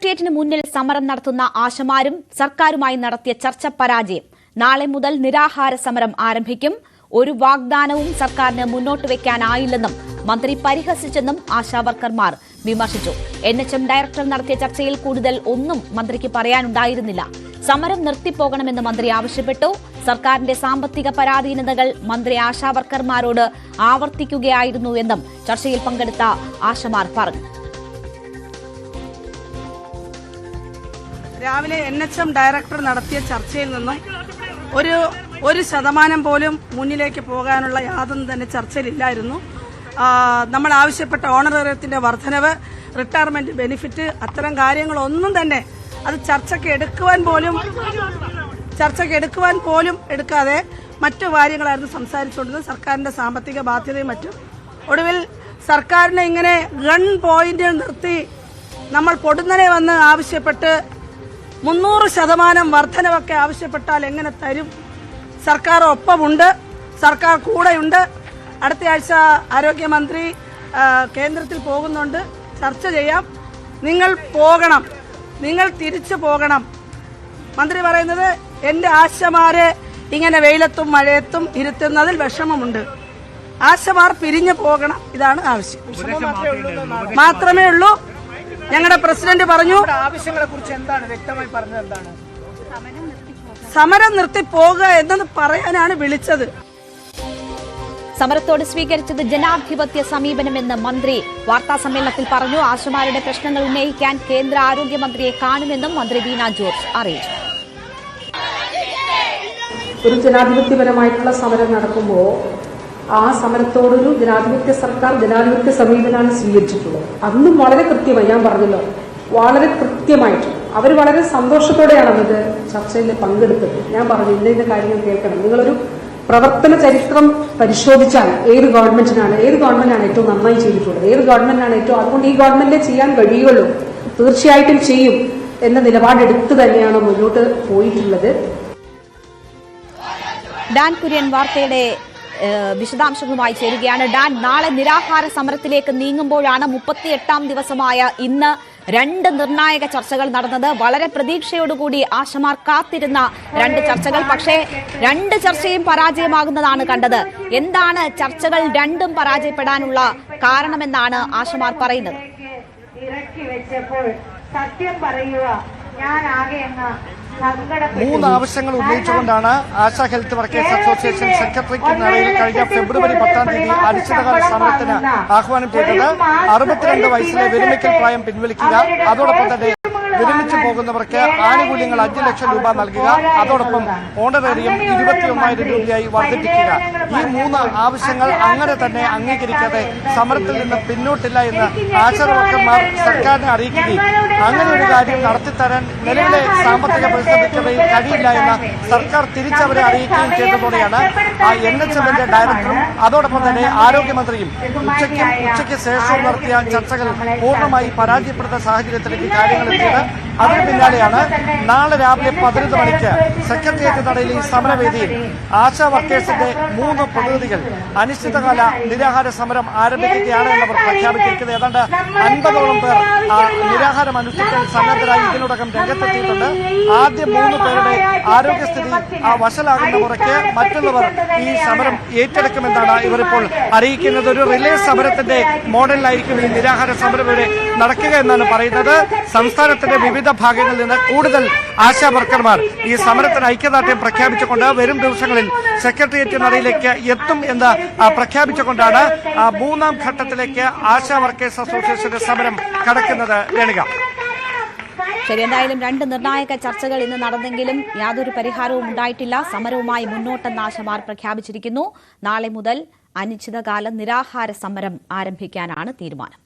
സെക്രട്ടേറിയറ്റിന് മുന്നിൽ സമരം നടത്തുന്ന ആശമാരും സർക്കാരുമായി നടത്തിയ ചർച്ച പരാജയം. നാളെ മുതൽ നിരാഹാര സമരം ആരംഭിക്കും. ഒരു വാഗ്ദാനവും സർക്കാരിന് മുന്നോട്ട് വെക്കാനായില്ലെന്നും മന്ത്രി പരിഹസിച്ചെന്നും ആശാവർക്കർമാർ വിമർശിച്ചു. NHM ഡയറക്ടർ നടത്തിയ ചർച്ചയിൽ കൂടുതൽ ഒന്നും മന്ത്രിക്ക് പറയാനുണ്ടായിരുന്നില്ല. സമരം നിർത്തിപ്പോകണമെന്ന് മന്ത്രി ആവശ്യപ്പെട്ടു. സർക്കാരിന്റെ സാമ്പത്തിക പരാധീനതകൾ മന്ത്രി ആശാവർക്കർമാരോട് ആവർത്തിക്കുകയായിരുന്നു എന്നും ചർച്ചയിൽ പങ്കെടുത്ത ആശമാർ പറഞ്ഞു. രാവിലെ NHM ഡയറക്ടർ നടത്തിയ ചർച്ചയിൽ നിന്നും ഒരു ശതമാനം പോലും മുന്നിലേക്ക് പോകാനുള്ള യാതൊന്നും തന്നെ ചർച്ചയിലില്ലായിരുന്നു. നമ്മൾ ആവശ്യപ്പെട്ട ഓണറേറിയത്തിന്റെ വർധനവ്, റിട്ടയർമെന്റ് ബെനിഫിറ്റ്, അത്തരം കാര്യങ്ങളൊന്നും തന്നെ അത് ചർച്ചയ്ക്ക് എടുക്കുവാൻ പോലും എടുക്കാതെ മറ്റു കാര്യങ്ങളായിരുന്നു സംസാരിച്ചുകൊണ്ടിരുന്നത്. സർക്കാരിന്റെ സാമ്പത്തിക ബാധ്യതയും മറ്റും. ഒടുവിൽ സർക്കാരിനെ ഇങ്ങനെ ഗൺ പോയിന്റിൽ നിർത്തി നമ്മൾ പൊടുന്നനെ വന്ന് ആവശ്യപ്പെട്ട് 300% വർധനവൊക്കെ ആവശ്യപ്പെട്ടാൽ എങ്ങനെ തരും? സർക്കാർ ഒപ്പമുണ്ട്, സർക്കാർ കൂടെയുണ്ട്. അടുത്തയാഴ്ച ആരോഗ്യമന്ത്രി കേന്ദ്രത്തിൽ പോകുന്നുണ്ട്. ചർച്ച ചെയ്യാം. നിങ്ങൾ പോകണം, നിങ്ങൾ തിരിച്ചു പോകണം. മന്ത്രി പറയുന്നത് എന്റെ ആശമാരെ ഇങ്ങനെ വെയിലത്തും മഴയത്തും ഇരുത്തുന്നതിൽ വിഷമമുണ്ട്. ആശമാർ പിരിഞ്ഞു പോകണം, ഇതാണ് ആവശ്യം. മാത്രമേ ഉള്ളൂ. ഞങ്ങളുടെ പ്രസിഡന്റ് പറഞ്ഞു, ആവശ്യങ്ങളെ കുറിച്ച് എന്താണ് വ്യക്തമായി പറഞ്ഞത്? എന്താണ് സമരം നിർത്തി പോകുക എന്നത് പറയാനാണ് വിളിച്ചത്. സമരത്തോട് സ്വീകരിച്ചത് ജനാധിപത്യ സമീപനമെന്ന് മന്ത്രി വാർത്താസമ്മേളനത്തിൽ പറഞ്ഞു. ആശമാരുടെ പ്രശ്നങ്ങൾ ഉന്നയിക്കാൻ കേന്ദ്ര ആരോഗ്യമന്ത്രിയെ കാണുമെന്നും മന്ത്രി വീണ ജോർജ് അറിയിച്ചു. ഒരു ജനാധിപത്യപരമായിട്ടുള്ള സമരം നടക്കുമ്പോൾ ആ സമരത്തോടൊരു ജനാധിപത്യ സർക്കാർ ജനാധിപത്യ സമീപനമാണ് സ്വീകരിച്ചിട്ടുള്ളത്. അന്നും വളരെ കൃത്യമായി ഞാൻ പറഞ്ഞല്ലോ, വളരെ കൃത്യമായിട്ട് അവർ വളരെ സന്തോഷത്തോടെയാണ് അത് ചർച്ചയിൽ പങ്കെടുത്തത്. ഞാൻ പറഞ്ഞു ഇന്ന കാര്യങ്ങൾ കേൾക്കണം. നിങ്ങളൊരു പ്രവർത്തന ചരിത്രം പരിശോധിച്ചാൽ ഏത് ഗവൺമെന്റാണ് ഏറ്റവും നന്നായി ചെയ്തിട്ടുള്ളത്, ഏത് ഗവൺമെന്റാണ് അതുകൊണ്ട് ഈ ഗവൺമെന്റിനെ ചെയ്യാൻ കഴിയുള്ളൂ, തീർച്ചയായിട്ടും ചെയ്യും എന്ന നിലപാടെടുത്ത് തന്നെയാണ് മുന്നോട്ട് പോയിട്ടുള്ളത്. ഡാൻ കുര്യൻ വാർത്തയുടെ വിശദാംശങ്ങളുമായി ചേരുകയാണ്. ഡാൻ, നാളെ നിരാഹാര സമരത്തിലേക്ക് നീങ്ങുമ്പോഴാണ് 38ാം ദിവസമായ ഇന്ന് 2 നിർണായക ചർച്ചകൾ നടന്നത്. വളരെ പ്രതീക്ഷയോടുകൂടി ആശമാർ കാത്തിരുന്ന 2 ചർച്ചകൾ. പക്ഷേ 2 ചർച്ചയും പരാജയമാകുന്നതാണ് കണ്ടത്. എന്താണ് ചർച്ചകൾ രണ്ടും പരാജയപ്പെടാനുള്ള കാരണമെന്നാണ് ആശമാർ പറയുന്നത്? സത്യം പറയുക, ഞാൻ ആകെ 3 ആവശ്യങ്ങൾ ഉന്നയിച്ചുകൊണ്ടാണ് ആശാ ഹെൽത്ത് വർക്കേഴ്സ് അസോസിയേഷൻ സെക്രട്ടറിക്ക് നടയിൽ കഴിഞ്ഞ ഫെബ്രുവരി 10-ാം തീയതി അനിശ്ചിതകാല സമരത്തിന് ആഹ്വാനം ചെയ്തത്. 62 വയസ്സിലെ വിരമിക്കൽ പ്രായം പിൻവലിക്കുക, അതോടൊപ്പം തന്നെ വിരമിച്ചു പോകുന്നവർക്ക് ആനുകൂല്യങ്ങൾ 5 ലക്ഷം രൂപ നൽകുക, അതോടൊപ്പം ഓണറേറിയം 21,000 രൂപയായി വർദ്ധിപ്പിക്കുക. ഈ 3 ആവശ്യങ്ങൾ അങ്ങനെ തന്നെ അംഗീകരിക്കാതെ സമരത്തിൽ നിന്ന് പിന്നോട്ടില്ല എന്ന് ആശാവർക്കർമാർ സർക്കാരിനെ അറിയിക്കുകയും അങ്ങനെ ഒരു കാര്യം നടത്തിത്തരാൻ നിലവിലെ സാമ്പത്തിക പ്രതിസന്ധിക്കിടയിൽ കഴിയില്ല എന്ന് സർക്കാർ തിരിച്ചവരെ അറിയിക്കുകയും ചെയ്തതോടെയാണ് NHMന്റെ ഡയറക്ടറും അതോടൊപ്പം തന്നെ ആരോഗ്യമന്ത്രിയും ഉച്ചയ്ക്ക് ശേഷവും നടത്തിയ ചർച്ചകൾ പൂർണ്ണമായി പരാജയപ്പെടുന്ന സാഹചര്യത്തിലേക്ക് കാര്യങ്ങൾ എത്തിയത്. അതിനു പിന്നാലെയാണ് നാളെ രാവിലെ 11 മണിക്ക് സെക്രട്ടേറിയറ്റ് നടയിൽ ഈ സമരവേദിയിൽ ആശാ വർക്കേഴ്സിന്റെ 3 പ്രതിനിധികൾ അനിശ്ചിതകാല നിരാഹാര സമരം ആരംഭിക്കുകയാണ് എന്നവർ പ്രഖ്യാപിച്ചിരിക്കുന്നത്. ഏതാണ്ട് 50ഓളം പേർ നിരാഹാരം അനുഷ്ഠിക്കാൻ സന്നദ്ധരായി ഇതിനോടകം രംഗത്തെത്തിയിട്ടുണ്ട്. ആദ്യം 3 പേരുടെ ആരോഗ്യസ്ഥിതി വഷളാകുന്ന മുറയ്ക്ക് മറ്റുള്ളവർ ഈ സമരം ഏറ്റെടുക്കുമെന്നാണ് ഇവരിപ്പോൾ അറിയിക്കുന്നത്. ഒരു റിലേ സമരത്തിന്റെ മോഡലിലായിരിക്കും ഈ നിരാഹാര സമരം ഇവിടെ നടക്കുക എന്നാണ് പറയുന്നത്. സംസ്ഥാനത്തിന്റെ വിവിധ ഭാഗങ്ങളിൽ നിന്ന് കൂടുതൽ ആശാ വർക്കർമാർ ഈ സമരത്തിന് ഐക്യദാർഢ്യം പ്രഖ്യാപിച്ചുകൊണ്ട് വരും ദിവസങ്ങളിൽ സെക്രട്ടേറിയറ്റ് നടയിലേക്ക് എത്തും എന്ന് പ്രഖ്യാപിച്ചുകൊണ്ടാണ് 3ാം ഘട്ടത്തിലേക്ക് ആശാ വർക്കേഴ്സ് അസോസിയേഷന്റെ സമരം കടക്കുന്നത്. രണിക, ശരി, എന്തായാലും 2 നിർണായക ചർച്ചകൾ ഇന്ന് നടന്നെങ്കിലും യാതൊരു പരിഹാരവും ഉണ്ടായിട്ടില്ല. സമരവുമായി മുന്നോട്ടെന്ന് ആശമാർ പ്രഖ്യാപിച്ചിരിക്കുന്നു. നാളെ മുതൽ അനിശ്ചിതകാല നിരാഹാര സമരം ആരംഭിക്കാനാണ് തീരുമാനം.